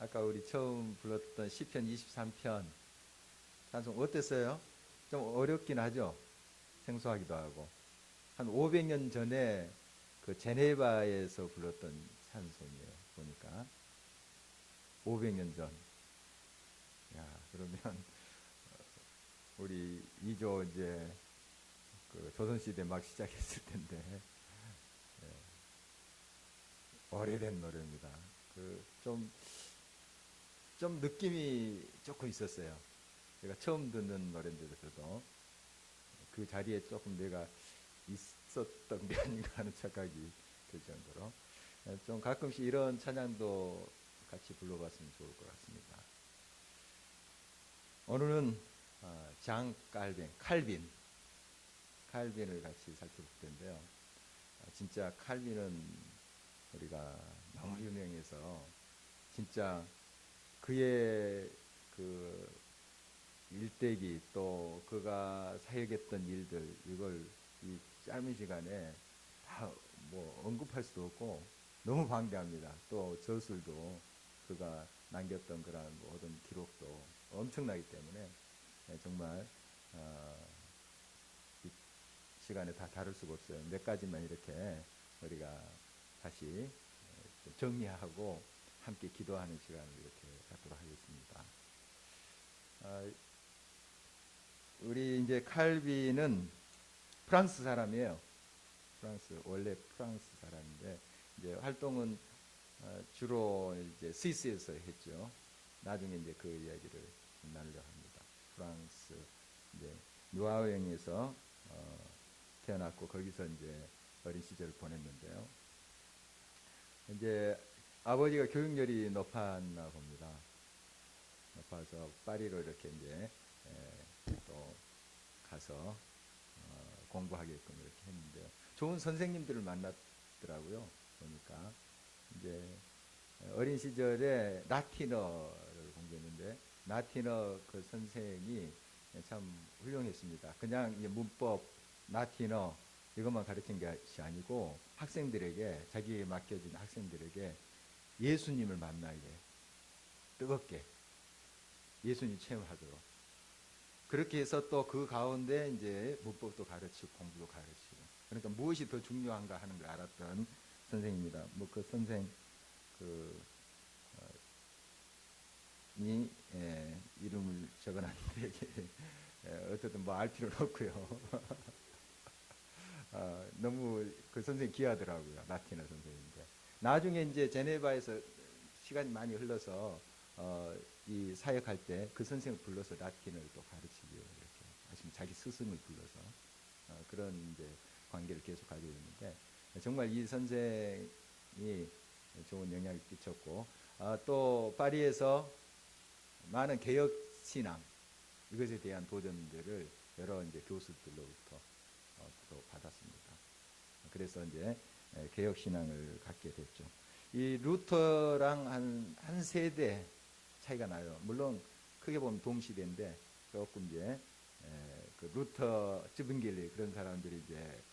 아까 우리 처음 불렀던 시편 23편 찬송 어땠어요? 좀 어렵긴 하죠? 생소하기도 하고. 한 500년 전에 그 제네바에서 불렀던 찬송이에요. 보니까 500년 전. 야, 그러면 우리 2조 이제 그 조선시대 막 시작했을 텐데 오래된 노래입니다. 좀 느낌이 조금 있었어요. 제가 처음 듣는 노래인데도 그 자리에 조금 내가 있었던 게 아닌가 하는 착각이 들 정도로 좀 가끔씩 이런 찬양도 같이 불러봤으면 좋을 것 같습니다. 오늘은 장 칼빈을 같이 살펴볼 텐데요. 진짜 칼빈은 우리가 너무 유명해서 진짜 그의 그 일대기 또 그가 사역했던 일들 이걸 이 짧은 시간에 다 뭐 언급할 수도 없고 너무 방대합니다. 또 저술도 그가 남겼던 그런 모든 기록도 엄청나기 때문에 정말 이 시간에 다 다룰 수가 없어요. 몇 가지만 이렇게 우리가 다시 좀 정리하고 함께 기도하는 시간을 이렇게 갖도록 하겠습니다. 우리 이제 칼빈은 프랑스 사람이에요. 원래 프랑스 사람인데 이제 활동은 주로 이제 스위스에서 했죠. 나중에 이제 그 이야기를 나누려고 합니다. 프랑스 이제 누아우eng에서 태어났고 거기서 이제 어린 시절을 보냈는데요. 이제 아버지가 교육열이 높았나 봅니다. 높아서 파리로 이렇게 이제 또 가서 공부하게끔 이렇게 했는데요. 좋은 선생님들을 만났더라고요. 보니까 이제 어린 시절에 라틴어를 공부했는데 라틴어 그 선생이 참 훌륭했습니다. 그냥 문법 라틴어 이것만 가르친 것이 아니고 학생들에게 자기에게 맡겨진 학생들에게 예수님을 만나게 뜨겁게 예수님 체험하도록 그렇게 해서 또 그 가운데 이제 문법도 가르치고 공부도 가르치고 그러니까 무엇이 더 중요한가 하는 걸 알았던 선생입니다. 뭐 그 선생 이 이름을 적어놨는데 어쨌든 뭐 알 필요는 없고요. 너무 그 선생님 귀하더라고요. 라틴어 선생님인데 나중에 이제 제네바에서 시간이 많이 흘러서 이 사역할 때 그 선생을 불러서 라틴어를 또 가르치고 이렇게 하시면 자기 스승을 불러서 그런 이제 관계를 계속 가지고 있는데 정말 이 선생이 좋은 영향을 끼쳤고 또 파리에서 많은 개혁 신앙 이것에 대한 도전들을 여러 이제 교수들로부터 또 받았습니다. 그래서 이제 개혁 신앙을 갖게 됐죠. 이 루터랑 한 세대 차이가 나요. 물론 크게 보면 동시대인데 조금 이제 그 루터, 쯔빙겔리 그런 사람들이 이제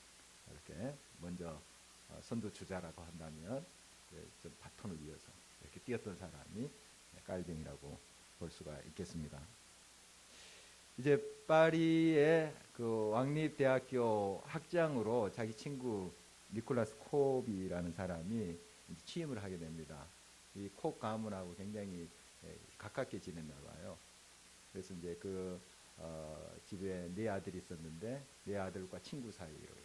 이렇게 먼저 선두주자라고 한다면 좀 바톤을 이어서 이렇게 뛰었던 사람이 칼빈이라고 볼 수가 있겠습니다. 이제 파리의 그 왕립대학교 학장으로 자기 친구 니콜라스 콥이라는 사람이 취임을 하게 됩니다. 이 콥 가문하고 굉장히 가깝게 지냈나 봐요. 그래서 이제 집에 네 아들이 있었는데 네 아들과 친구 사이로 이렇게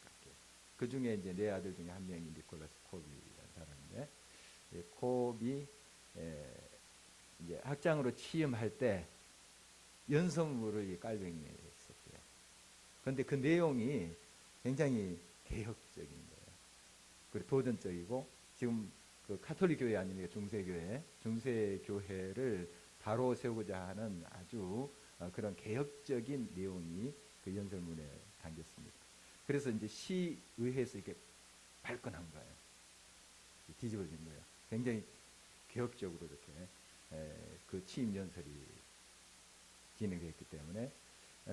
가깝게. 그 중에 이제 네 아들 중에 한 명이 니콜라스 콥이라는 사람인데 콥이 이제 학장으로 취임할 때 연설문을 칼뱅이에 썼어요. 그런데 그 내용이 굉장히 개혁적인 거예요. 그리고 도전적이고 지금 그 카톨릭 교회 아닙니까? 중세교회를 바로 세우고자 하는 아주 그런 개혁적인 내용이 그 연설문에 담겼습니다. 그래서 이제 시의회에서 이렇게 발끈한 거예요. 뒤집어진 거예요. 굉장히 개혁적으로 이렇게 그 취임 연설이 진행됐기 때문에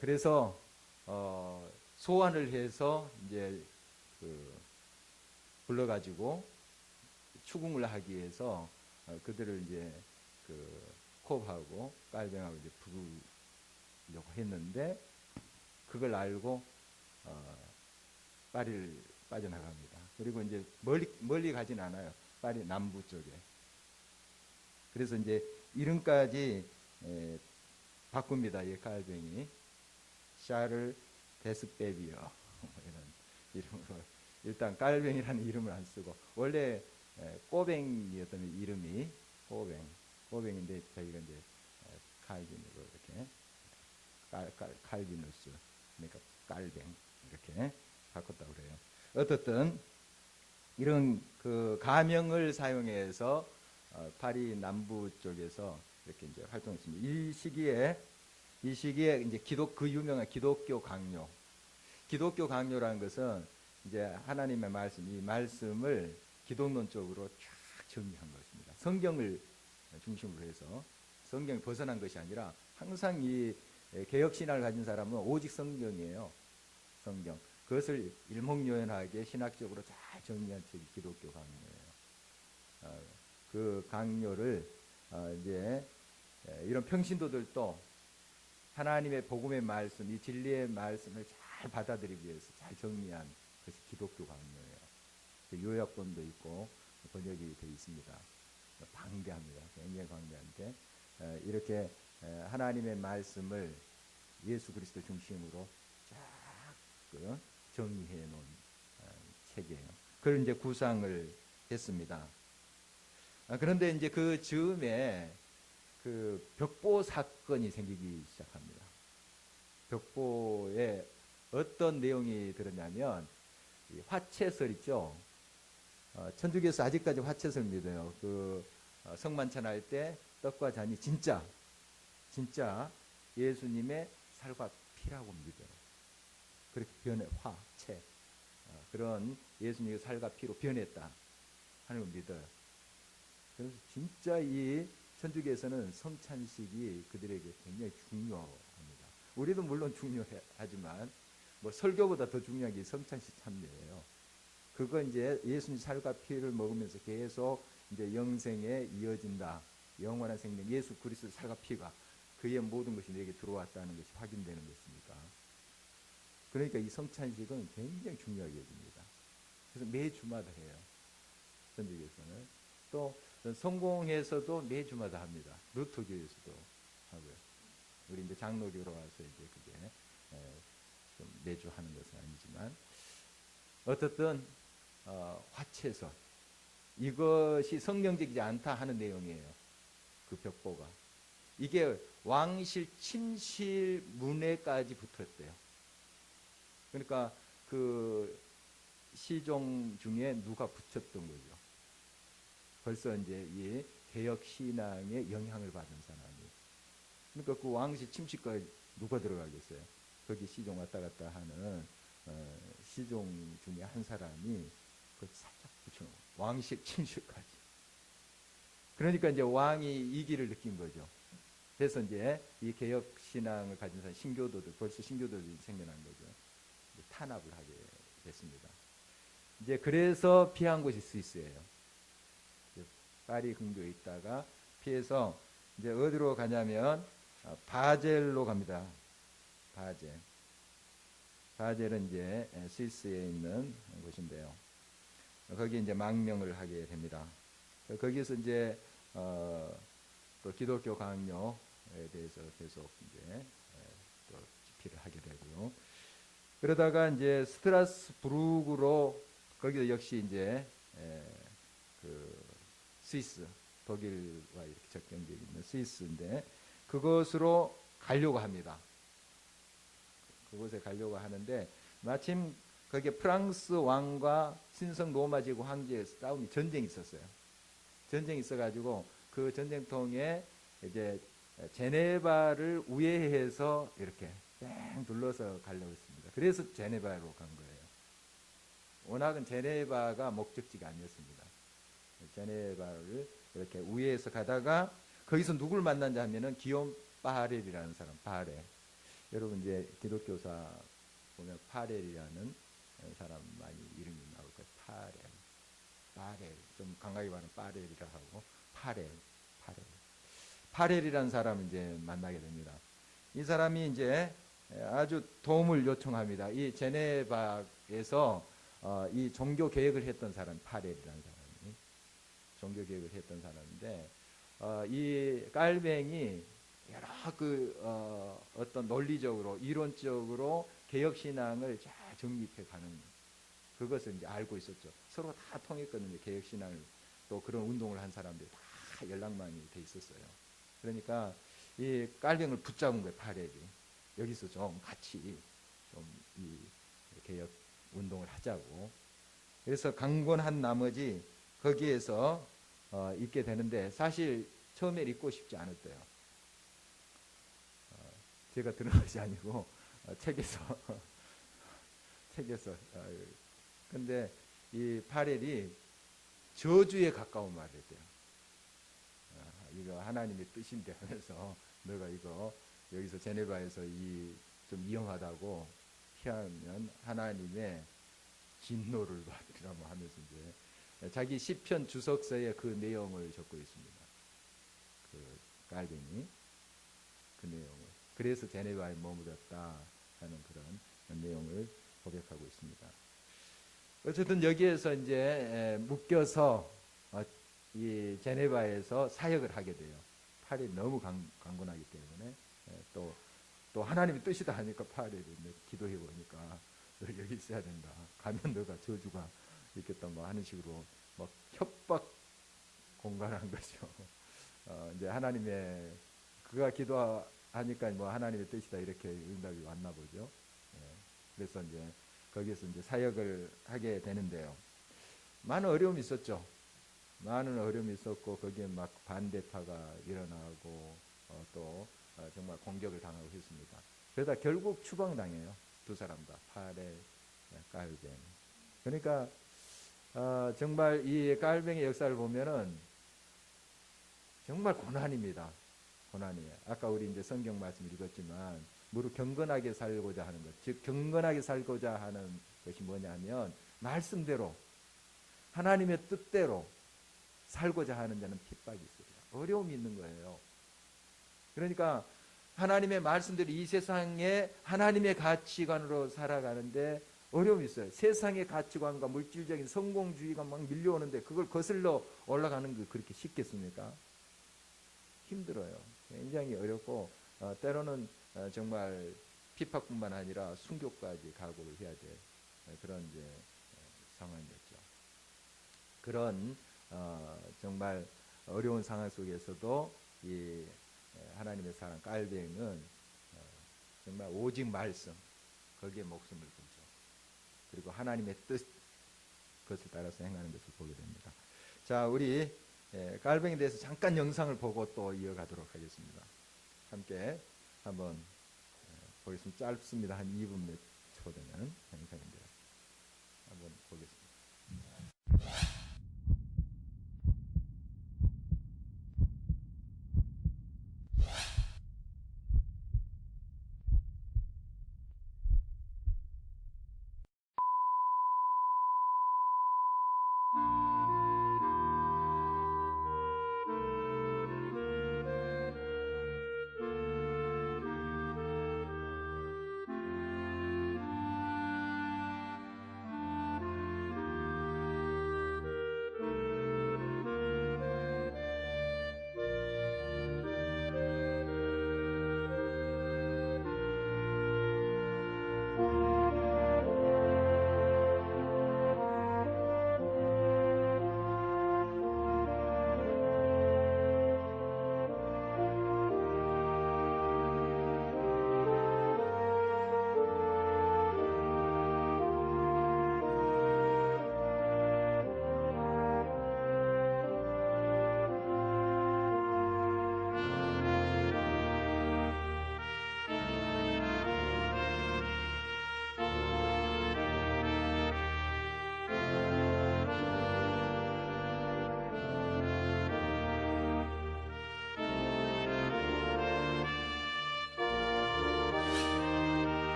그래서 소환을 해서 이제 불러가지고 추궁을 하기 위해서 그들을 이제 그 콥하고 깔뱅하고 이제 부르려고 했는데 그걸 알고 파리를 빠져나갑니다. 그리고 이제 멀리 가진 않아요. 파리 남부 쪽에. 그래서 이제 이름까지 바꿉니다. 이 깔뱅이 샤를 데스베비어 이런 이름으로 일단 깔뱅이라는 이름을 안 쓰고 원래 꼬뱅이었던 이름이 꼬뱅인데 저희가 이제 칼빈으로 이렇게 칼비누스 그러니까 깔뱅 이렇게 바꿨다고 그래요. 어떻든 이런 그 가명을 사용해서 파리 남부 쪽에서 이렇게 이제 활동했습니다. 이 시기에 이제 그 유명한 기독교 강요라는 것은 이제 하나님의 말씀, 이 말씀을 기독론적으로 쫙 정리한 것입니다. 성경을 중심으로 해서 성경이 벗어난 것이 아니라 항상 이 개혁신학을 가진 사람은 오직 성경이에요. 성경. 그것을 일목요연하게 신학적으로 잘 정리한 책이 기독교 강요예요. 그 강요를 이제 이런 평신도들도 하나님의 복음의 말씀, 이 진리의 말씀을 잘 받아들이기 위해서 잘 정리한 것이 기독교 강요예요. 요약본도 있고 번역이 되어 있습니다. 방대합니다. 굉장히 방대한데 이렇게 하나님의 말씀을 예수 그리스도 중심으로 쫙 정리해 놓은 책이에요. 그걸 이제 구상을 했습니다. 그런데 이제 그 즈음에 그 벽보 사건이 생기기 시작합니다. 벽보에 어떤 내용이 들었냐면 화채설 있죠. 천주교에서 아직까지 화채설 믿어요. 그 성만찬 할 때 떡과 잔이 진짜 예수님의 살과 피라고 믿어요. 그렇게 변해 화채 그런 예수님의 살과 피로 변했다 하는 걸 믿어요. 그래서 진짜 이 천주교에서는 성찬식이 그들에게 굉장히 중요합니다. 우리도 물론 중요하지만 뭐 설교보다 더 중요한 게 성찬식 참여예요. 그거 이제 예수님 살과 피를 먹으면서 계속 이제 영생에 이어진다. 영원한 생명, 예수 그리스도 살과 피가 그의 모든 것이 내게 들어왔다는 것이 확인되는 것이니까. 그러니까 이 성찬식은 굉장히 중요하게 여깁니다. 그래서 매주마다 해요. 천주교에서는. 또 성공에서도 매주마다 합니다. 루터교에서도 하고요. 우리 이제 장로교로 와서 이제 그게 좀 매주 하는 것은 아니지만 어떻든 화채설 이것이 성경적이지 않다 하는 내용이에요. 그 벽보가 이게 왕실 침실 문에까지 붙었대요. 그러니까 그 시종 중에 누가 붙였던 거죠. 벌써 이제 이 개혁 신앙에 영향을 받은 사람이. 그러니까 그 왕실 침실까지 누가 들어가겠어요? 거기 시종 왔다 갔다 하는 시종 중에 한 사람이 그 살짝 붙여놓은 왕실 침실까지. 그러니까 이제 왕이 이기를 느낀 거죠. 그래서 이제 이 개혁 신앙을 가진 사람 신교도들 벌써 신교도들이 생겨난 거죠. 탄압을 하게 됐습니다. 이제 그래서 피한 곳이 스위스예요. 파리 근교에 있다가 피해서 이제 어디로 가냐면 바젤로 갑니다. 바젤은 이제 스위스에 있는 곳인데요. 거기 이제 망명을 하게 됩니다. 거기서 이제 또 기독교 강요에 대해서 계속 이제 또 집필을 하게 되고요. 그러다가 이제 스트라스부르크로 거기도 역시 이제 그 스위스 독일과 이렇게 접경되어 있는 스위스인데 그곳으로 가려고 합니다. 그곳에 가려고 하는데 마침 거기에 프랑스 왕과 신성 로마 제국 황제의 전쟁이 있었어요. 전쟁이 있어가지고 그 전쟁통에 이제 제네바를 우회해서 이렇게 뺑 둘러서 가려고 했습니다. 그래서 제네바로 간 거예요. 워낙은 제네바가 목적지가 아니었습니다. 제네바를 이렇게 우회해서 가다가 거기서 누굴 만난지 하면은 기욤 파렐이라는 사람, 파렐. 여러분 이제 기독교사 보면 파렐이라는 사람 많이 이름이 나올 거예요. 파렐. 좀 강하게 말하면 파렐이라 하고 파렐. 파렐이라는 사람을 이제 만나게 됩니다. 이 사람이 이제 아주 도움을 요청합니다. 이 제네바에서 이 종교 개혁을 했던 사람, 파렐이라는 사람이 종교 개혁을 했던 사람인데, 이 깔뱅이 여러 어떤 논리적으로 이론적으로 개혁 신앙을 잘 정립해 가는 그것을 이제 알고 있었죠. 서로 다 통했거든요. 개혁 신앙을 또 그런 운동을 한 사람들이 다 연락망이 돼 있었어요. 그러니까 이 깔뱅을 붙잡은 거예요. 파렐이 여기서 좀 같이 좀 이 개혁 운동을 하자고. 그래서 강권한 나머지 거기에서 있게 되는데, 사실 처음에 있고 싶지 않았대요. 제가 들은 것이 아니고 책에서 책에서. 근데 이 파렐이 저주에 가까운 말을 했대요. 이거 하나님의 뜻인데 하면서 너가 이거 여기서 제네바에서 좀 위험하다고 피하면 하나님의 진노를 받으라고 하면서 이제 자기 시편 주석서에 그 내용을 적고 있습니다. 그 깔뱅이 그 내용을. 그래서 제네바에 머물렀다 하는 그런 내용을 고백하고 있습니다. 어쨌든 여기에서 이제 묶여서 이 제네바에서 사역을 하게 돼요. 파렐이 너무 강건하기 때문에. 또 하나님의 뜻이다 하니까 파렐이 기도해 보니까 너 여기 있어야 된다. 가면 너가 저주가 있겠다 뭐 하는 식으로 막 협박 공갈한 거죠. 이제 하나님의 그가 기도하니까 뭐 하나님의 뜻이다 이렇게 응답이 왔나 보죠. 그래서 이제 거기에서 이제 사역을 하게 되는데요. 많은 어려움이 있었죠. 많은 어려움이 있었고 거기에 막 반대파가 일어나고 또 정말 공격을 당하고 했습니다. 그러다 결국 추방당해요. 두 사람 다 파렐, 깔뱅. 그러니까 정말 이 깔뱅의 역사를 보면은 정말 고난입니다. 고난이에요. 아까 우리 이제 성경 말씀 읽었지만 무릇 경건하게 살고자 하는 것, 즉 경건하게 살고자 하는 것이 뭐냐면 말씀대로 하나님의 뜻대로 살고자 하는 자는 핍박이 있어요. 어려움이 있는 거예요. 그러니까 하나님의 말씀대로 이 세상에 하나님의 가치관으로 살아가는데 어려움이 있어요. 세상의 가치관과 물질적인 성공주의가 막 밀려오는데 그걸 거슬러 올라가는 게 그렇게 쉽겠습니까? 힘들어요. 굉장히 어렵고 때로는 정말 핍박뿐만 아니라 순교까지 각오를 해야 될 그런 이제 상황이었죠. 그런 정말 어려운 상황 속에서도 이 하나님의 사랑 깔뱅은 정말 오직 말씀 거기에 목숨을 걸죠. 그리고 하나님의 뜻 그것을 따라서 행하는 것을 보게 됩니다. 자, 우리 깔뱅이에 대해서 잠깐 영상을 보고 또 이어가도록 하겠습니다. 함께 한번 보겠습니다. 짧습니다. 한 2분 몇 초 되는 영상인데요. 한번 보겠습니다.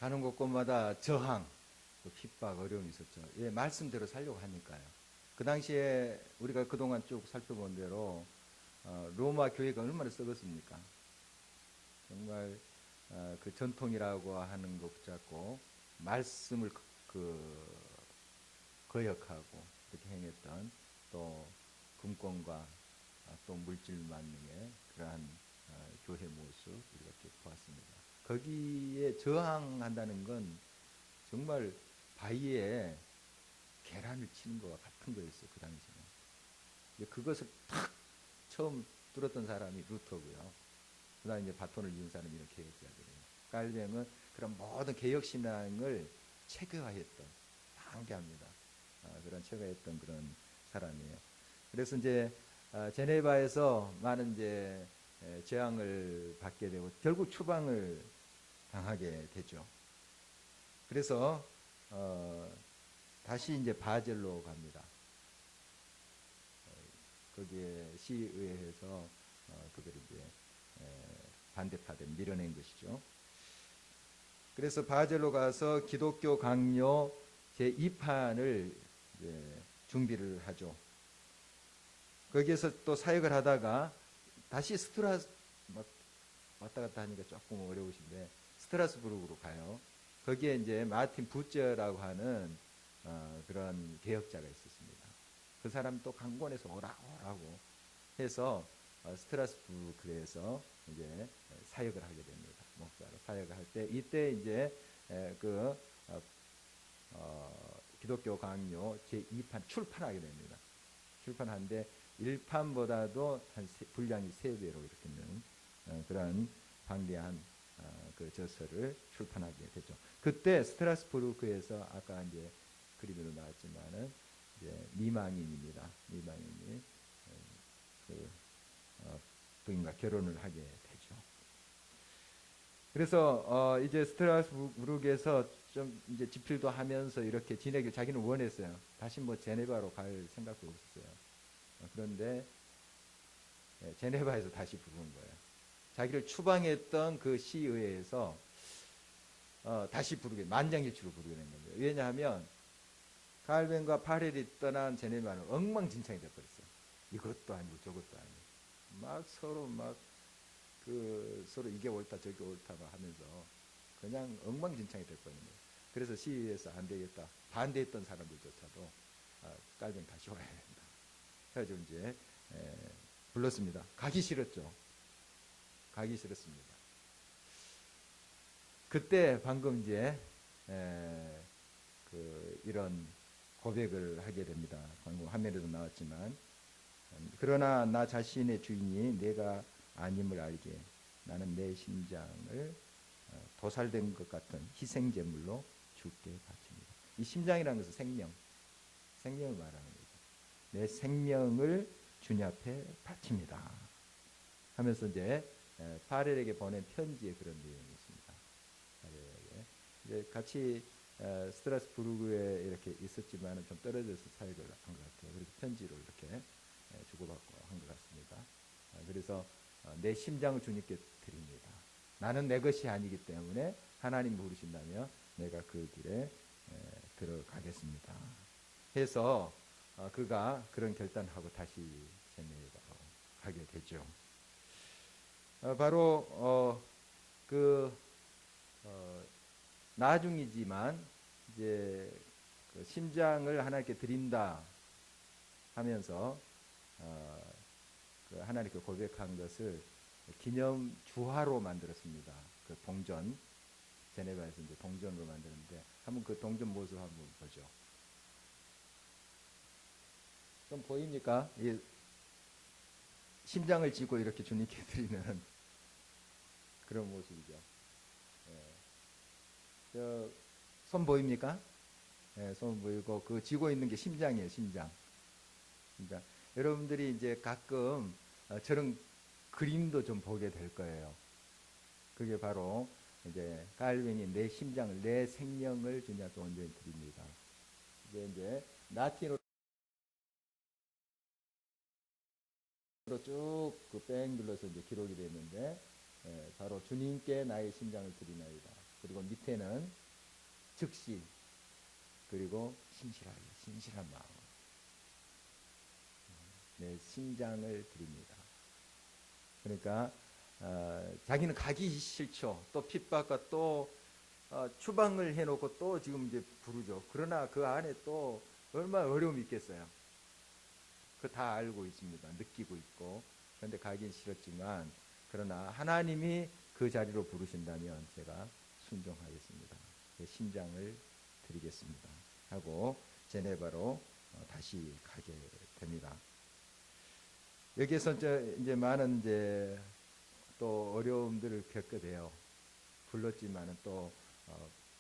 가는 곳곳마다 저항, 또 핍박, 어려움이 있었죠. 예, 말씀대로 살려고 하니까요. 그 당시에 우리가 그동안 쭉 살펴본 대로 로마 교회가 얼마나 썩었습니까? 정말 그 전통이라고 하는 것 붙잡고 말씀을 거역하고 그렇게 행했던 또 금권과 또 물질 만능의 그러한 교회 모습 우리가 쭉 보았습니다. 거기에 저항한다는 건 정말 바위에 계란을 치는 것과 같은 거였어요. 그 당시에. 그것을 탁 처음 뚫었던 사람이 루터고요. 그 다음에 이제 바톤을 이은 사람이 이런 개혁자들이에요. 깔뱅은 그런 모든 개혁신앙을 체계화했던, 상기합니다. 그런 체계화했던 그런 사람이에요. 그래서 이제 제네바에서 많은 이제 재앙을 받게 되고 결국 추방을 당하게 되죠. 그래서 다시 이제 바젤로 갑니다. 거기에 시의회에서 그걸 이제 반대파들 밀어낸 것이죠. 그래서 바젤로 가서 기독교 강요 제2판을 준비를 하죠. 거기에서 또 사역을 하다가 다시 왔다 갔다 하니까 조금 어려우신데 스트라스부르크로 가요. 거기에 이제 마틴 부처라고 하는 그런 개혁자가 있었습니다. 그 사람 또 강권에서 오라고 해서 스트라스부르크에서 이제 사역을 하게 됩니다. 목사로 사역을 할 때 이때 이제 기독교 강요 제2판 출판하게 됩니다. 출판하는데 1판보다도 한 분량이 3배로 이렇게 있는 그런 방대한 그 저서를 출판하게 되죠. 그때 스트라스부르크에서 아까 이제 그림으로 나왔지만은 이제 미망인입니다. 미망인이 부인과 결혼을 하게 되죠. 그래서 이제 스트라스부르크에서 좀 이제 집필도 하면서 이렇게 지내길 자기는 원했어요. 다시 뭐 제네바로 갈 생각도 없었어요. 그런데 제네바에서 다시 부른 거예요. 자기를 추방했던 그 시의회에서 다시 만장일치로 부르게 된 겁니다. 왜냐하면 칼뱅과 파렐이 떠난 제네바는 엉망진창이 되어버렸어요. 이것도 아니고 저것도 아니고 막 서로 서로 이게 옳다 저게 옳다 하면서 그냥 엉망진창이 됐거든요. 그래서 시위에서 안 되겠다 반대했던 사람들조차도 칼뱅 다시 와야 된다. 그래서 이제 불렀습니다. 가기 싫었죠. 가기 싫었습니다. 그때 방금 이제 이런 고백을 하게 됩니다. 방금 화면에도 나왔지만 그러나 나 자신의 주인이 내가 아님을 알기에 나는 내 심장을 도살된 것 같은 희생제물로 주께 바칩니다. 이 심장이라는 것은 생명을 말하는 거죠. 내 생명을 주님 앞에 바칩니다. 하면서 이제 파렐에게 보낸 편지에 그런 내용이 있습니다. 파렐에게 이제 같이 스트라스부르크에 이렇게 있었지만 좀 떨어져서 사역을 한 것 같아요. 그래서 편지로 이렇게 주고받고 한 것 같습니다. 그래서 내 심장을 주님께 드립니다. 나는 내 것이 아니기 때문에 하나님 부르신다면 내가 그 길에 들어가겠습니다. 해서 그가 그런 결단하고 다시 제네바로 가게 되죠. 바로 나중이지만 이제 그 심장을 하나님께 드린다 하면서 그 하나님께 고백한 것을 기념 주화로 만들었습니다. 그 동전 제네바에서 이제 동전으로 만드는데 한번 그 동전 모습 한번 보죠. 좀 보입니까? 심장을 쥐고 이렇게 주님께 드리는 그런 모습이죠. 손 보입니까? 손 보이고 그 쥐고 있는 게 심장이에요. 심장. 여러분들이 이제 가끔 저런 그림도 좀 보게 될 거예요. 그게 바로 이제 칼빈이 내 심장을, 내 생명을 주님 앞에 온전히 드립니다. 이제 라틴어로 쭉 그 뺑 눌러서 이제 기록이 되어 있는데 바로 주님께 나의 심장을 드리나이다. 그리고 밑에는 즉시 그리고 신실하게 신실한 마음 내 심장을 드립니다. 그러니까 자기는 가기 싫죠. 또 핍박과 또 추방을 해놓고 또 지금 이제 부르죠. 그러나 그 안에 또 얼마나 어려움이 있겠어요. 그 다 알고 있습니다. 느끼고 있고. 그런데 가긴 싫었지만 그러나 하나님이 그 자리로 부르신다면 제가 순종하겠습니다. 제 심장을 드리겠습니다. 하고 제네바로 다시 가게 됩니다. 여기에서 이제 많은 이제 또 어려움들을 겪게 돼요. 불렀지만은 또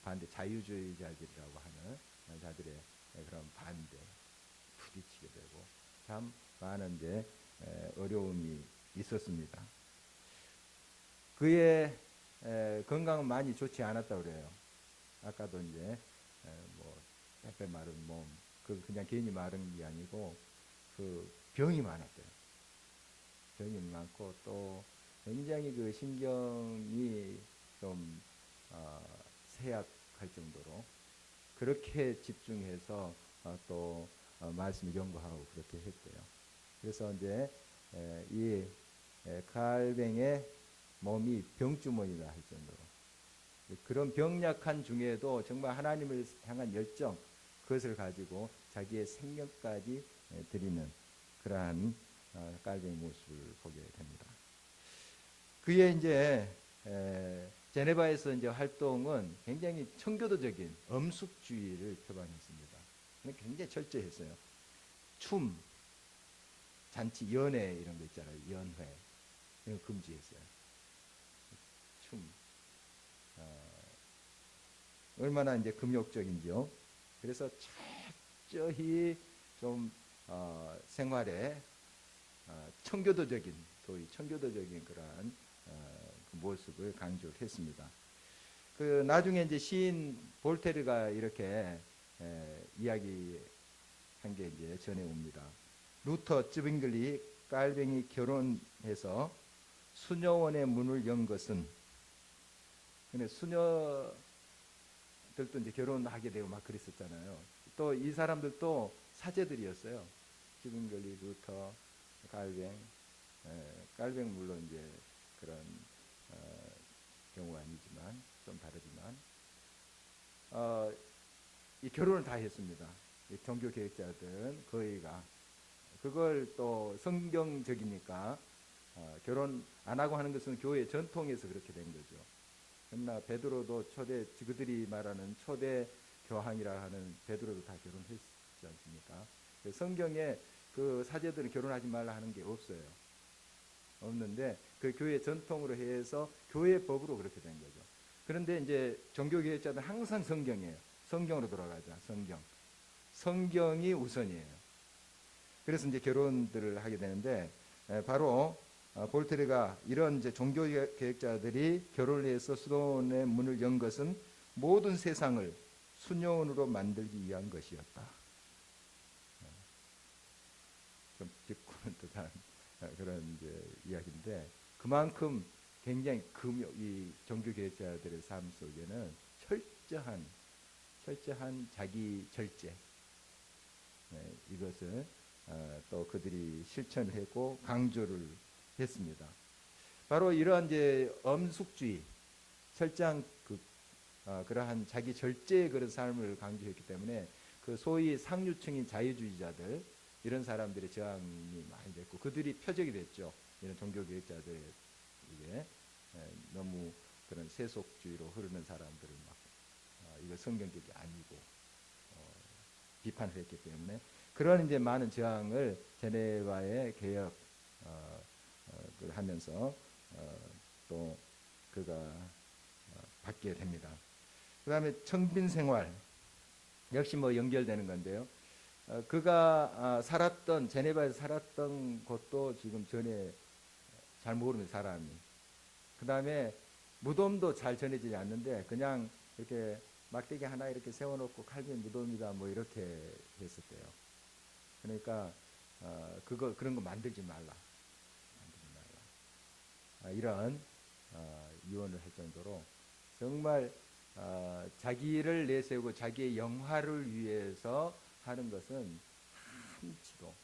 반대 자유주의자들이라고 하는 자들의 그런 반대 부딪히게 되고 참 많은 이제 어려움이 있었습니다. 그의 건강은 많이 좋지 않았다고 그래요. 아까도 이제 뭐 빼빼 마른 몸, 그 그냥 괜히 마른 게 아니고 그 병이 많았대요. 병이 많고 또 굉장히 그 신경이 좀 쇠약할 정도로 그렇게 집중해서 또 말씀을 연구하고 그렇게 했대요. 그래서 이제 이 칼뱅의 몸이 병주머니라 할 정도로 그런 병약한 중에도 정말 하나님을 향한 열정 그것을 가지고 자기의 생명까지 드리는 그러한 칼뱅의 모습을 보게 됩니다. 그의 이제 제네바에서 이제 활동은 굉장히 청교도적인 엄숙주의를 표방했습니다. 굉장히 철저했어요. 춤, 잔치, 연회 이런 거 있잖아요. 연회 이런 거 금지했어요. 춤 얼마나 이제 금욕적인지요. 그래서 철저히 좀 생활에 청교도적인 소위 청교도적인 그러한 그 모습을 강조를 했습니다. 그 나중에 이제 시인 볼테르가 이렇게 이야기한 게 이제 전해 옵니다. 루터 쯔빙글리 깔뱅이 결혼해서 수녀원의 문을 연 것은 근데 수녀들도 이제 결혼하게 되고 막 그랬었잖아요. 또 이 사람들도 사제들이었어요. 쯔빙글리, 루터, 깔뱅, 깔뱅 물론 이제 그런 경우가 아니지만 좀 다르지만 이 결혼을 다 했습니다. 이 종교 개혁자들은 거의가 그걸 또 성경적이니까 결혼 안 하고 하는 것은 교회 전통에서 그렇게 된 거죠. 그러나 베드로도 초대 그들이 말하는 초대 교황이라 하는 베드로도 다 결혼했지 않습니까? 성경에 그 사제들은 결혼하지 말라 하는 게 없어요. 없는데 그 교회 전통으로 해서 교회 법으로 그렇게 된 거죠. 그런데 이제 종교개혁자들은 항상 성경이에요. 성경으로 돌아가자. 성경이 우선이에요. 그래서 이제 결혼들을 하게 되는데 바로 볼테르가 이런 이제 종교개혁자들이 결혼을 해서 수도원의 문을 연 것은 모든 세상을 수녀원으로 만들기 위한 것이었다. 좀 짚고는 듯한 그런 이제 이야기인데 그만큼 굉장히 이 종교개혁자들의 삶 속에는 철저한 자기 절제 이것을 또 그들이 실천을 했고 강조를 했습니다. 바로 이러한 이제 엄숙주의, 철저한 그러한 자기 절제의 그런 삶을 강조했기 때문에 그 소위 상류층인 자유주의자들 이런 사람들의 저항이 많이 됐고 그들이 표적이 됐죠. 이런 종교개혁자들에게 너무 그런 세속주의로 흐르는 사람들을 막 이거 성경적이 아니고 비판을 했기 때문에 그런 이제 많은 저항을 제네바의 개혁 하면서 또 그가 받게 됩니다. 그 다음에 청빈 생활 역시 뭐 연결되는 건데요. 그가 살았던 제네바에서 살았던 곳도 지금 전에 잘 모르는 사람이 그 다음에 무덤도 잘 전해지지 않는데 그냥 이렇게 막대기 하나 이렇게 세워놓고 칼빈 무덤이다 뭐 이렇게 했었대요. 그러니까 그런 거 만들지 말라. 이런 유언을 할 정도로 정말 자기를 내세우고 자기의 영화를 위해서 하는 것은 한치도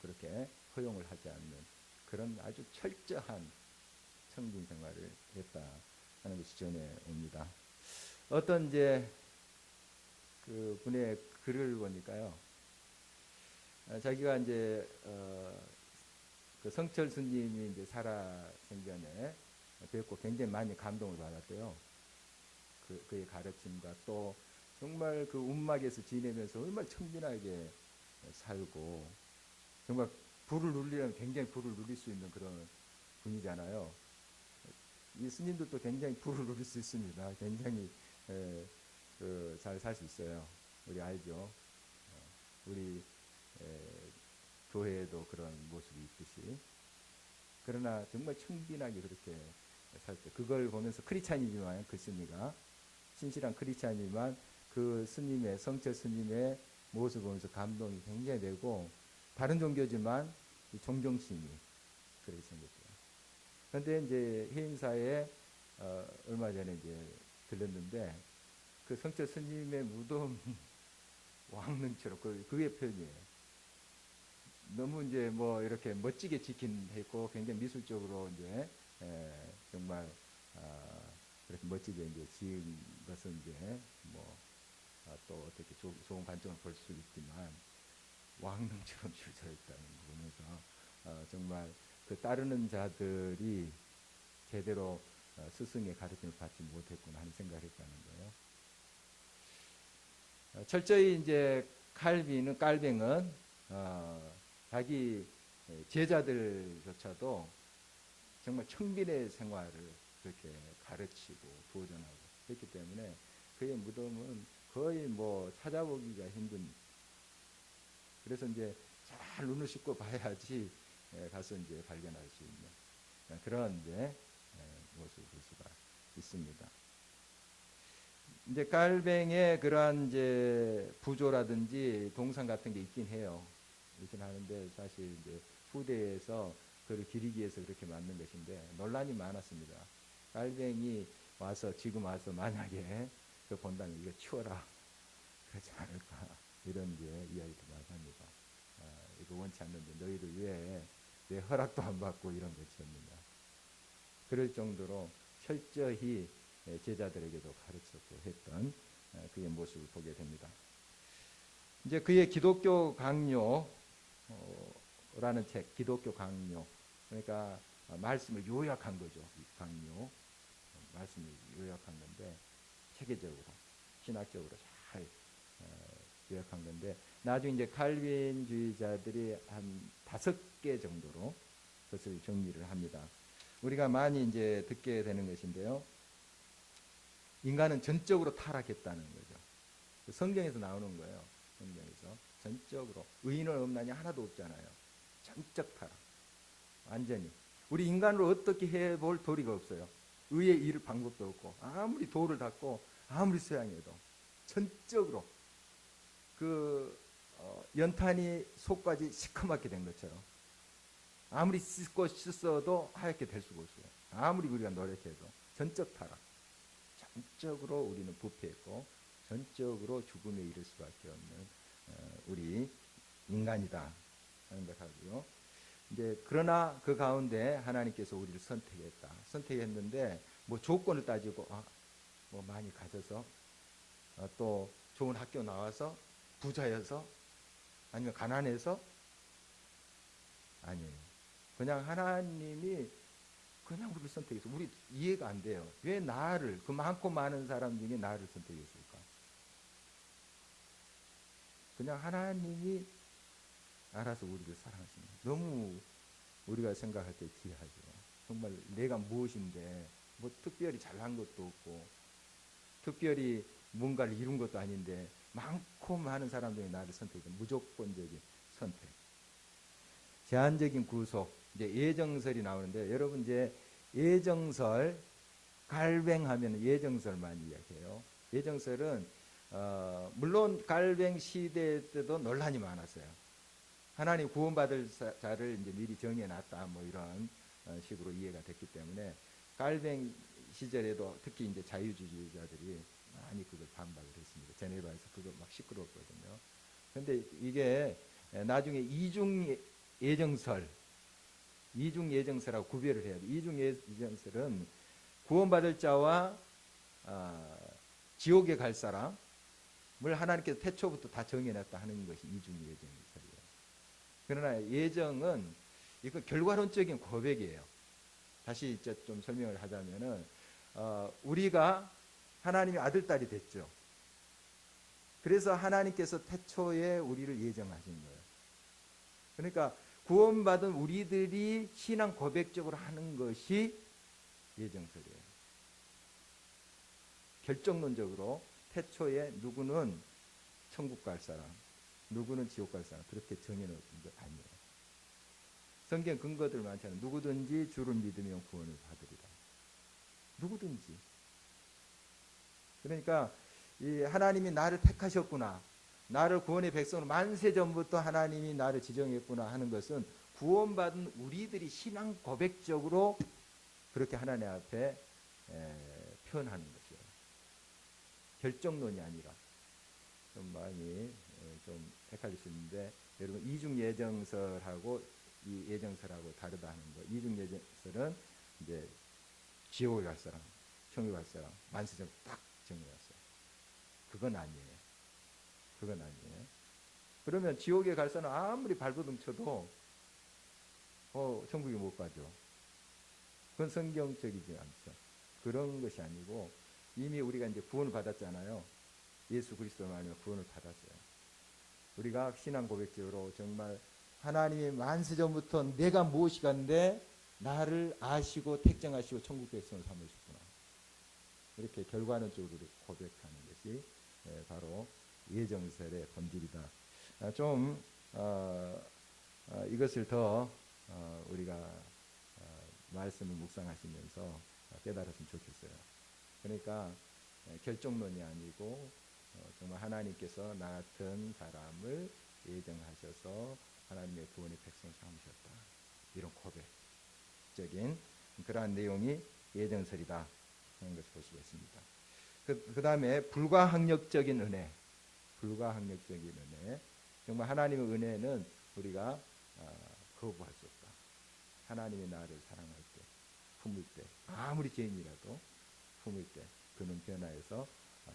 그렇게 허용을 하지 않는 그런 아주 철저한 청빈 생활을 했다 하는 것이 전해 옵니다. 어떤 이제 그 분의 글을 보니까요, 자기가 이제 그 성철 스님이 이제 살아 생전에 뵙고 굉장히 많이 감동을 받았대요. 그의 가르침과 또 정말 그 움막에서 지내면서 얼마나 청빈하게 살고 정말 불을 누리려면 굉장히 불을 누릴 수 있는 그런 분이잖아요. 이 스님들도 굉장히 불을 누릴 수 있습니다. 굉장히 잘 살 수 있어요. 우리 알죠? 우리 교회에도 그런 모습이 있듯이. 그러나 정말 청빈하게 그렇게 살 때 그걸 보면서 크리스찬이지만 그 스님이가 신실한 크리스찬이지만 그 스님의 성철 스님의 모습을 보면서 감동이 굉장히 되고 다른 종교지만 존경심이 그렇게 생겼죠. 그런데 이제 해인사에 얼마 전에 이제 들렸는데 그 성철 스님의 무덤 왕릉처럼 그게 표현이에요. 너무 이제 뭐 이렇게 멋지게 지킨 했고 굉장히 미술적으로 이제 정말 그렇게 멋지게 이제 지은 것은 이제 뭐 또 어떻게 좋은 관점을 볼 수 있지만 왕릉처럼 줄져 있다는 거 보면서 정말 그 따르는 자들이 제대로 스승의 가르침을 받지 못했구나 하는 생각을 했다는 거예요. 철저히 이제 깔뱅은 자기 제자들조차도 정말 청빈의 생활을 그렇게 가르치고 도전하고 그랬기 때문에 그의 무덤은 거의 뭐 찾아보기가 힘든. 그래서 이제 잘 눈을 씻고 봐야지 가서 이제 발견할 수 있는 그런 이제 모습을 볼 수가 있습니다. 이제 깔뱅의 그러한 이제 부조라든지 동상 같은 게 있긴 해요. 있긴 하는데 사실 이제 후대에서 그를 기리기 위해서 그렇게 만든 것인데 논란이 많았습니다. 깔뱅이 와서 지금 와서 만약에 그 본다면 이거 치워라 그렇지 않을까 이런 이제 이야기도 많이 합니다. 이거 원치 않는데 너희들 왜 허락도 안 받고 이런 거 지었느냐. 그럴 정도로 철저히 제자들에게도 가르쳤고 했던 그의 모습을 보게 됩니다. 이제 그의 기독교 강요라는 책, 기독교 강요. 그러니까 말씀을 요약한 거죠. 강요. 말씀을 요약한 건데 체계적으로, 신학적으로 잘 요약한 건데 나중에 이제 칼빈주의자들이 한 5개 정도로 그것을 정리를 합니다. 우리가 많이 이제 듣게 되는 것인데요. 인간은 전적으로 타락했다는 거죠. 성경에서 나오는 거예요. 성경에서 전적으로 의인은 없나니 하나도 없잖아요. 전적 타락. 완전히. 우리 인간으로 어떻게 해볼 도리가 없어요. 의에 이를 방법도 없고 아무리 도를 닦고 아무리 수양해도 전적으로 그 연탄이 속까지 시커멓게 된 것처럼 아무리 씻고 씻어도 하얗게 될 수가 없어요. 아무리 우리가 노력해도 전적 타락. 전적으로 우리는 부패했고 전적으로 죽음에 이를 수밖에 없는 우리 인간이다 하는 것하고요. 이제 그러나 그 가운데 하나님께서 우리를 선택했는데 뭐 조건을 따지고 뭐 많이 가져서 또 좋은 학교 나와서 부자여서 아니면 가난해서 아니에요. 그냥 하나님이 그냥 우리를 선택해서 우리 이해가 안 돼요. 왜 나를 그 많고 많은 사람 중에 나를 선택했을까? 그냥 하나님이 알아서 우리를 사랑하십니다. 너무 우리가 생각할 때 귀하죠. 정말 내가 무엇인데 뭐 특별히 잘한 것도 없고 특별히 뭔가를 이룬 것도 아닌데 많고 많은 사람 중에 나를 선택해. 무조건적인 선택. 제한적인 구속. 이제 예정설이 나오는데 여러분 이제 예정설 갈뱅하면 예정설만 이야기해요. 예정설은 물론 갈뱅 시대 때도 논란이 많았어요. 하나님 구원받을 자를 이제 미리 정해놨다 뭐 이런 식으로 이해가 됐기 때문에 갈뱅 시절에도 특히 이제 자유주의자들이 많이 그걸 반박을 했습니다. 제네바에서 그거 막 시끄러웠거든요. 근데 이게 나중에 이중 예정설하고 구별을 해야 돼. 이중 예정설은 구원받을 자와 지옥에 갈 사람을 하나님께서 태초부터 다 정해놨다 하는 것이 이중 예정설이에요. 그러나 예정은 이건 결과론적인 고백이에요. 다시 이제 좀 설명을 하자면은 우리가 하나님의 아들 딸이 됐죠. 그래서 하나님께서 태초에 우리를 예정하신 거예요. 그러니까 구원받은 우리들이 신앙 고백적으로 하는 것이 예정설이에요. 결정론적으로 태초에 누구는 천국 갈 사람, 누구는 지옥 갈 사람 그렇게 정해놓은 것 아니에요. 성경 근거들 많잖아요. 누구든지 주를 믿으면 구원을 받으리라. 누구든지. 그러니까 이 하나님이 나를 택하셨구나. 나를 구원의 백성으로 만세 전부터 하나님이 나를 지정했구나 하는 것은 구원받은 우리들이 신앙 고백적으로 그렇게 하나님 앞에 표현하는 것이에요. 결정론이 아니라. 좀 많이 좀 헷갈릴 수 있는데 여러분 이중 예정설하고 이 예정설하고 다르다 하는 거. 이중 예정설은 이제 지옥에 갈 사람, 천국에 갈 사람 만세전 딱 정해놨어요. 그건 아니에요. 그건 아니에요. 그러면 지옥에 갈 사람 아무리 발버둥 쳐도 천국에 못 가죠. 그건 성경적이지 않죠. 그런 것이 아니고 이미 우리가 이제 구원을 받았잖아요. 예수 그리스도 말미암아 구원을 받았어요. 우리가 신앙 고백적으로 정말 하나님의 만세 전부터 내가 무엇이간데 나를 아시고 택정하시고 천국 백성을 삼으셨구나. 이렇게 결과론적으로 고백하는 것이 바로 예정설의 본질이다. 좀 이것을 더 우리가 말씀을 묵상하시면서 깨달았으면 좋겠어요. 그러니까 결정론이 아니고 정말 하나님께서 나 같은 사람을 예정하셔서 하나님의 구원의 백성을 삼으셨다. 이런 고백적인 그러한 내용이 예정설이다 하는 것을 볼 수가 있습니다. 그 다음에 불가항력적인 은혜. 불가항력적인 은혜. 정말 하나님의 은혜는 우리가 거부할 수 없다. 하나님의 나를 사랑할 때, 품을 때, 아무리 죄인이라도 품을 때 그는 변화해서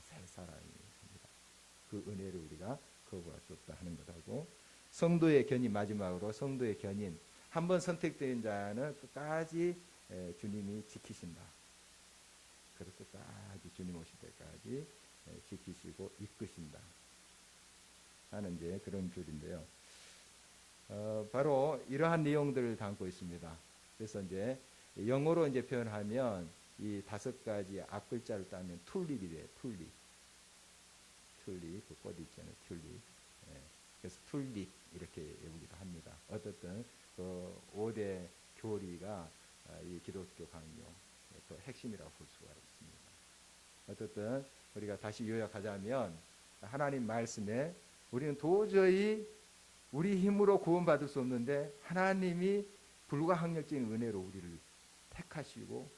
새 사람이 됩니다. 그 은혜를 우리가 거부할 수 없다 하는 것하고 성도의 견인, 마지막으로 성도의 견인. 한번 선택된 자는 끝까지 주님이 지키신다. 그래서 끝까지 주님 오실 때까지 지키시고 이끄신다 하는 이제 그런 줄인데요. 바로 이러한 내용들을 담고 있습니다. 그래서 이제 영어로 이제 표현하면 이 5가지 앞글자를 따면 툴립이래요. 툴립. 툴립, 그 꽃이 있잖아요. 툴립. 그래서 툴립 이렇게 외우기도 합니다. 어떻든 그 5대 교리가 이 기독교 강요 그 핵심이라고 볼 수가 있습니다. 어쨌든 우리가 다시 요약하자면 하나님 말씀에 우리는 도저히 우리 힘으로 구원받을 수 없는데 하나님이 불가항력적인 은혜로 우리를 택하시고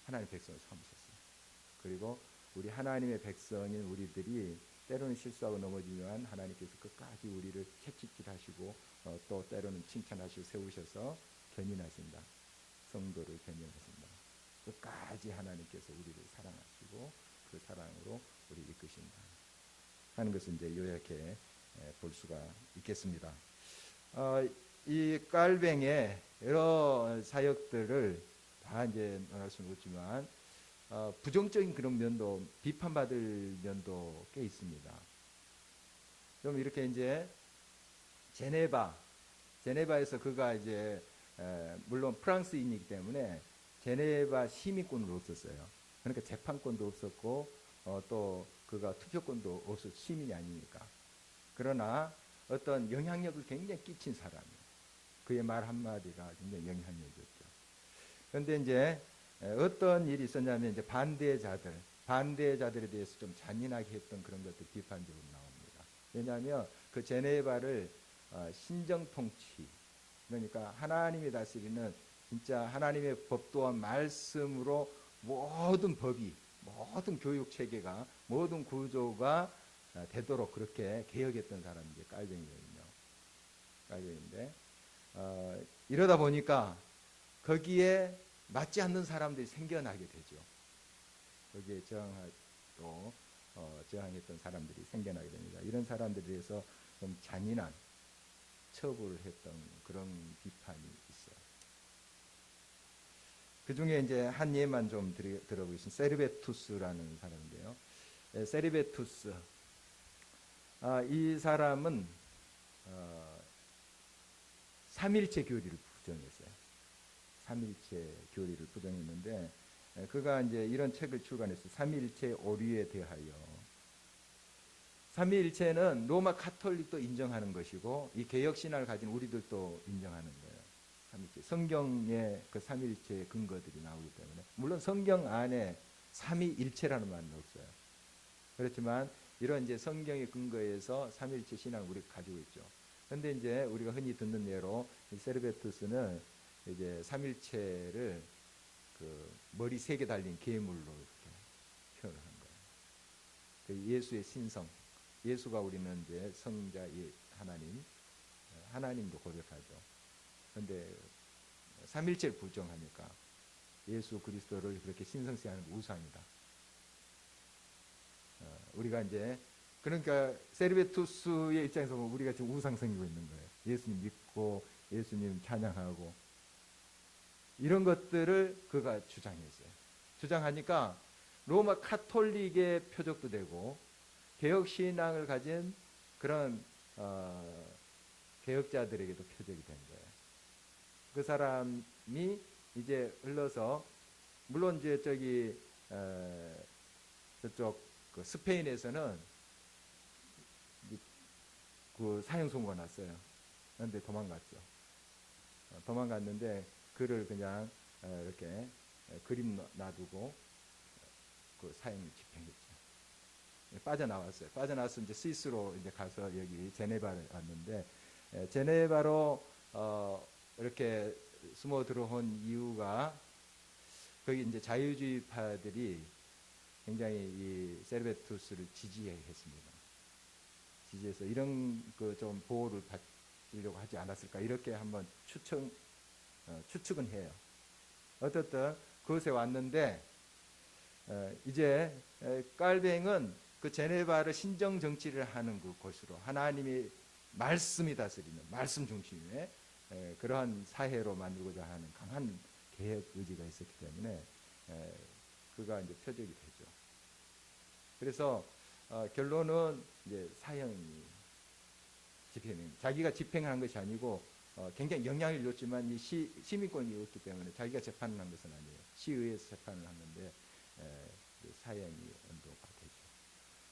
하나님의 백성을 삼으셨어요. 그리고 우리 하나님의 백성인 우리들이 때로는 실수하고 넘어지면 하나님께서 끝까지 우리를 채찍질하시고 또 때로는 칭찬하시고 세우셔서 견인하신다. 성도를 견인하신다. 끝까지 하나님께서 우리를 사랑하시고 그 사랑으로 우리 이끄신다 하는 것을 이제 요약해 볼 수가 있겠습니다. 이 깔뱅의 여러 사역들을 다 이제 말할 수는 없지만 부정적인 그런 면도 비판받을 면도 꽤 있습니다. 좀 이렇게 이제 제네바에서 그가 이제 물론 프랑스인이기 때문에 제네바 시민권을 없었어요. 그러니까 재판권도 없었고 또 그가 투표권도 없었 시민이 아니니까. 그러나 어떤 영향력을 굉장히 끼친 사람이에요. 그의 말 한마디가 굉장히 영향력이었죠. 그런데 이제 어떤 일이 있었냐면 이제 반대자들에 대해서 좀 잔인하게 했던 그런 것들 비판적으로 나옵니다. 왜냐하면 그 제네바를 신정통치, 그러니까 하나님이 다스리는 진짜 하나님의 법 또한 말씀으로 모든 법이 모든 교육 체계가 모든 구조가 되도록 그렇게 개혁했던 사람이 이제 깔뱅이거든요. 깔뱅인데 이러다 보니까 거기에 맞지 않는 사람들이 생겨나게 되죠. 거기에 저항했던 사람들이 생겨나게 됩니다. 이런 사람들에 대해서 좀 잔인한 처벌을 했던 그런 비판이 있어요. 그 중에 이제 한 예만 좀 들어보겠습니다. 세르베투스라는 사람인데요. 세르베투스. 이 사람은 삼일체 교리를 부정했어요. 삼일체 교리를 부정했는데 그가 이제 이런 책을 출간했어요. 삼일체 오류에 대하여. 삼위일체는 로마 카톨릭도 인정하는 것이고 이 개혁신화를 가진 우리들도 인정하는 거예요. 삼위일체. 성경에 그 삼위일체의 근거들이 나오기 때문에 물론 성경 안에 삼위일체라는 말은 없어요. 그렇지만 이런 이제 성경의 근거에서 삼위일체 신앙을 우리가 가지고 있죠. 그런데 이제 우리가 흔히 듣는 예로 세르베투스는 이제 삼위일체를 그 머리 3개 달린 괴물로 이렇게 표현을 한 거예요. 그 예수의 신성. 예수가 우리는 이제 성자 하나님도 고백하죠. 그런데 삼일체를 부정하니까 예수 그리스도를 그렇게 신성시하는 우상이다. 우리가 이제 그러니까 세르베투스의 입장에서 보면 우리가 지금 우상 섬기고 있는 거예요. 예수님 믿고 예수님 찬양하고 이런 것들을 그가 주장했어요. 주장하니까 로마 카톨릭의 표적도 되고 개혁신앙을 가진 그런 개혁자들에게도 표적이 된 거예요. 그 사람이 이제 흘러서 물론 이제 저쪽 그 스페인에서는 그 사형 선고가 났어요. 그런데 도망갔죠. 도망갔는데 그를 그냥 이렇게 그림 놔두고 그 사형을 집행했죠. 빠져나왔어요. 빠져나와서 이제 스위스로 이제 가서 여기 제네바를 왔는데 제네바로 이렇게 숨어 들어온 이유가 거기 이제 자유주의파들이 굉장히 이 세르베투스를 지지했습니다. 지지해서 이런 그 좀 보호를 받으려고 하지 않았을까 이렇게 한번 추측은 해요. 어떻든 그곳에 왔는데 이제 깔뱅은 그 제네바를 신정 정치를 하는 그 곳으로 하나님의 말씀이 다스리는 말씀 중심의 그러한 사회로 만들고자 하는 강한 개혁 의지가 있었기 때문에 그가 이제 표적이 되죠. 그래서 결론은 이제 사형이 집행입니다. 자기가 집행한 것이 아니고 굉장히 영향을 줬지만 이 시민권이 없기 때문에 자기가 재판을 한 것은 아니에요. 시의회에서 재판을 한 건데 사형이 언도가 되죠.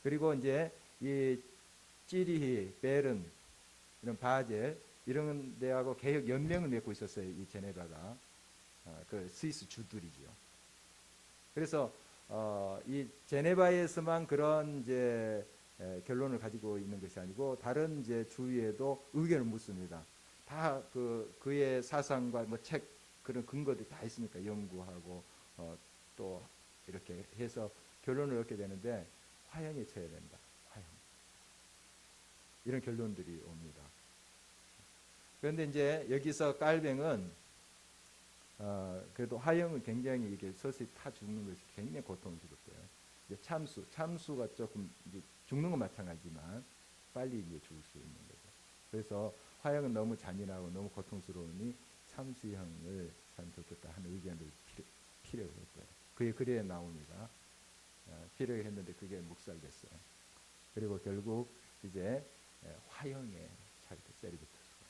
그리고 이제 이 찌리히, 베른, 이런 바젤 이런 데하고 개혁 연맹을 맺고 있었어요. 이 제네바가 그 스위스 주들이죠. 그래서 이 제네바에서만 그런 이제 결론을 가지고 있는 것이 아니고 다른 이제 주위에도 의견을 묻습니다. 다 그의 사상과 뭐 책 그런 근거들이 다 있으니까 연구하고 또 이렇게 해서 결론을 얻게 되는데 화형에 쳐야 된다. 화형. 이런 결론들이 옵니다. 그런데 이제 여기서 깔뱅은 그래도 화형은 굉장히 이게 서서히 타 죽는 것이 굉장히 고통스럽고요. 이제 참수가 조금 이제 죽는 건 마찬가지지만 빨리 이제 죽을 수 있는 거죠. 그래서 화형은 너무 잔인하고 너무 고통스러우니 참수형을 참 좋겠다 하는 의견을 필요로 했고요. 그의 글에 나옵니다. 필요로 했는데 그게 묵살됐어요. 그리고 결국 이제 화형에 차리고 세르베투스가.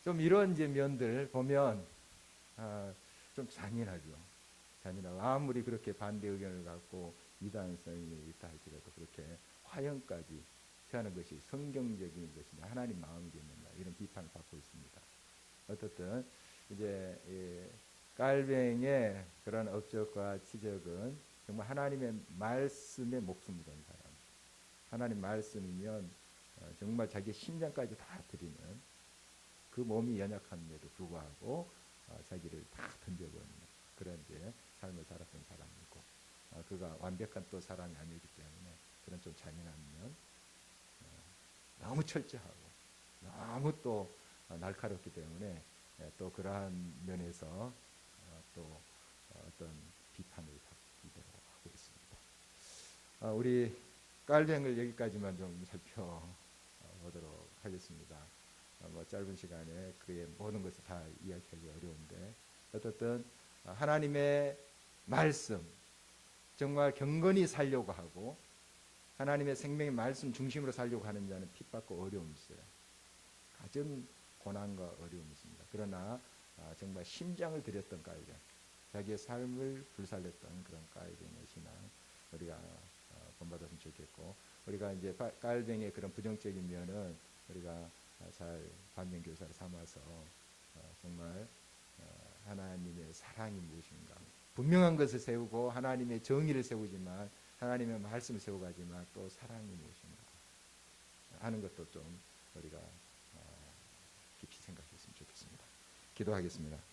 좀 이런 이제 면들 보면 좀 잔인하죠. 잔인하고 아무리 그렇게 반대 의견을 갖고 이단성이 있다 할지라도 그렇게 화형까지 취하는 것이 성경적인 것이냐 하나님 마음이겠는가 이런 비판을 받고 있습니다. 어떻든 이제 깔뱅의 그런 업적과 치적은 정말 하나님의 말씀에 목숨을 건 사람. 하나님 말씀이면 정말 자기 심장까지 다 드리는 그 몸이 연약함에도 불구하고 자기를 다 던져버리는 그런 이제 삶을 살았던 사람이고 그가 완벽한 또 사람이 아니기 때문에 그런 좀 잔인한 면, 너무 철저하고 너무 또 날카롭기 때문에 또 그러한 면에서 또 어떤 비판을 받기도 하고 있습니다. 우리 깔뱅을 여기까지만 좀 살펴보도록 하겠습니다. 뭐 짧은 시간에 그의 모든 것을 다 이야기하기 어려운데 어떻든 하나님의 말씀 정말 경건히 살려고 하고 하나님의 생명의 말씀 중심으로 살려고 하는 자는 핍박과 어려움이 있어요. 가진 고난과 어려움이 있습니다. 그러나 정말 심장을 들였던 깔뱅, 자기의 삶을 불살렸던 그런 깔뱅의 신앙 우리가 본받았으면 좋겠고, 우리가 이제 깔뱅의 그런 부정적인 면은 우리가 잘 반면교사를 삼아서 정말 하나님의 사랑이 무엇인가, 분명한 것을 세우고 하나님의 정의를 세우지만 하나님의 말씀을 세워가지만 또 사랑이 무엇인가 하는 것도 좀 우리가 깊이 생각했으면 좋겠습니다. 기도하겠습니다.